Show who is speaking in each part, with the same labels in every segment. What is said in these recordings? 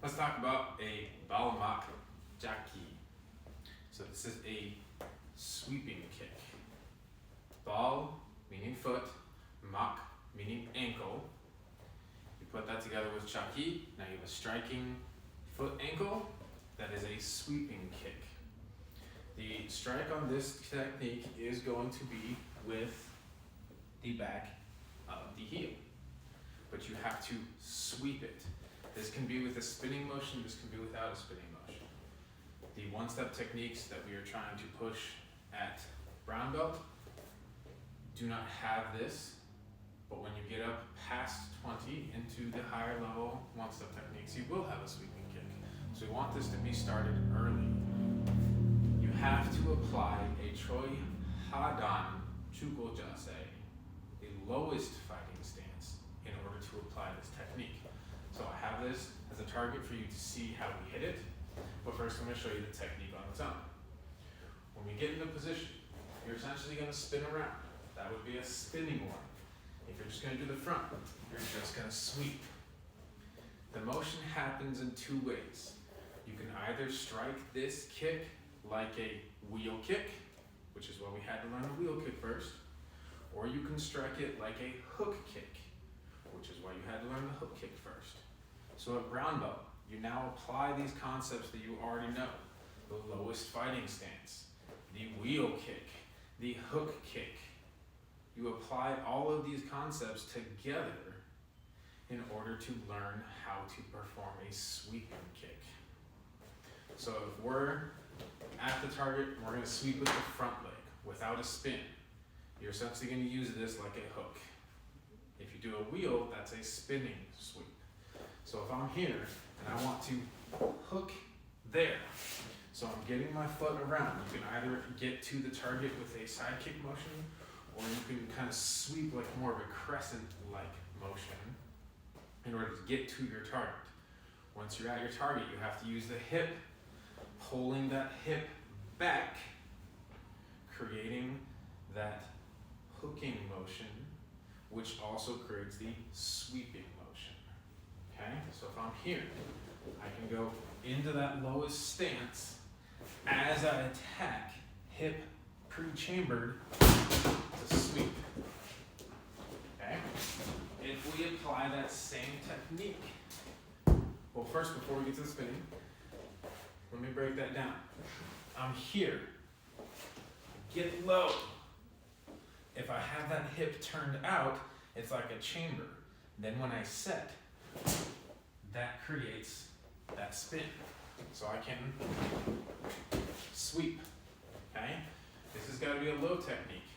Speaker 1: Let's talk about a Bahl Mok Cha Ki. So this is a sweeping kick. Bahl meaning foot, Mok meaning ankle. You put that together with Cha Ki, now you have a striking foot ankle. That is a sweeping kick. The strike on this technique is going to be with the back of the heel, but you have to sweep it. This can be with a spinning motion, this can be without a spinning motion. The one-step techniques that we are trying to push at brown belt do not have this, but when you get up past 20 into the higher level one-step techniques, you will have a sweeping kick. So we want this to be started early. You have to apply a Choi Hadan Chuko Jase, the lowest fighting stance, in order to apply this technique. So I have this as a target for you to see how we hit it, but first I'm going to show you the technique on its own. When we get into position, you're essentially going to spin around. That would be a spinning one. If you're just going to do the front, you're just going to sweep. The motion happens in two ways. You can either strike this kick like a wheel kick, which is why we had to learn the wheel kick first, or you can strike it like a hook kick, which is why you had to learn the hook kick first. So at brown belt, you now apply these concepts that you already know. The lowest fighting stance, the wheel kick, the hook kick. You apply all of these concepts together in order to learn how to perform a sweeping kick. So if we're at the target, we're going to sweep with the front leg without a spin. You're essentially going to use this like a hook. If you do a wheel, that's a spinning sweep. So if I'm here and I want to hook there, so I'm getting my foot around, you can either get to the target with a side kick motion, or you can kind of sweep like more of a crescent-like motion in order to get to your target. Once you're at your target, you have to use the hip, pulling that hip back, creating that hooking motion, which also creates the sweeping motion. Okay, so if I'm here, I can go into that lowest stance as I attack, hip pre-chambered to sweep. Okay, if we apply that same technique, well, first, before we get to the spinning, let me break that down. I'm here, get low. If I have that hip turned out, it's like a chamber. Then when I set, that creates that spin. So I can sweep, okay? This has got to be a low technique.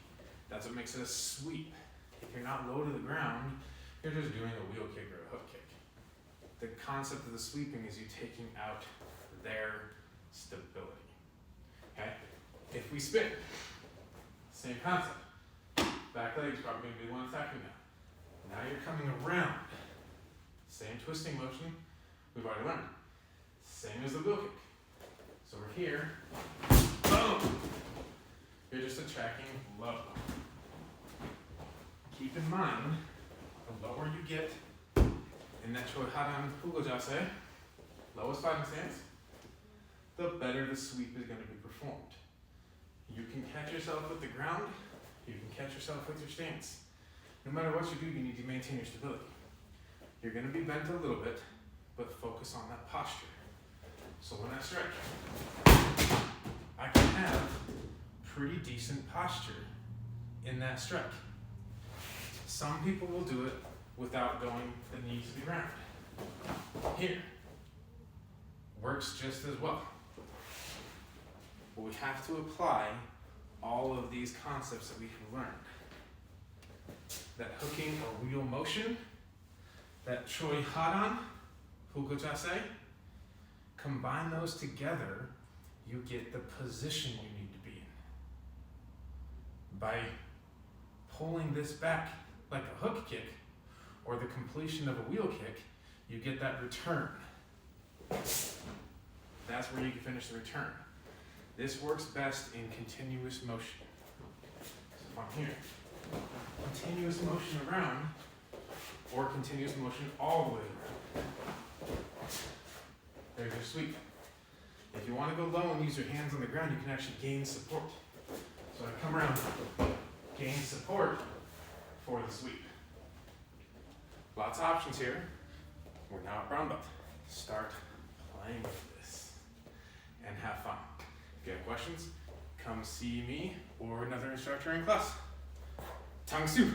Speaker 1: That's what makes it a sweep. If you're not low to the ground, you're just doing a wheel kick or a hook kick. The concept of the sweeping is you taking out their stability, okay? If we spin, same concept. Back leg's probably going to be the one attacking now. Now you're coming around. Same twisting motion we've already learned. Same as the wheel kick. So we're here, boom! You're just attacking low. Keep in mind, the lower you get in that Choi Hadan Fugo Jase, lowest fighting stance, the better the sweep is going to be performed. You can catch yourself with the ground, you can catch yourself with your stance. No matter what you do, you need to maintain your stability. You're going to be bent a little bit, but focus on that posture. So when I strike, I can have pretty decent posture in that strike. Some people will do it without going the knee to the ground. Here, works just as well. But we have to apply all of these concepts that we have learned. That hooking or wheel motion, that Choi Hadan, Fugo Jase, combine those together, you get the position you need to be in. By pulling this back like a hook kick, or the completion of a wheel kick, you get that return. That's where you can finish the return. This works best in continuous motion. So if I'm here, continuous motion around, or continuous motion all the way around. there's your sweep. If you want to go low and use your hands on the ground, you can actually gain support. So I come around, gain support for the sweep. Lots of options here. We're now at brown belt. Start playing with this and have fun. If you have questions, come see me or another instructor in class. Tang Su.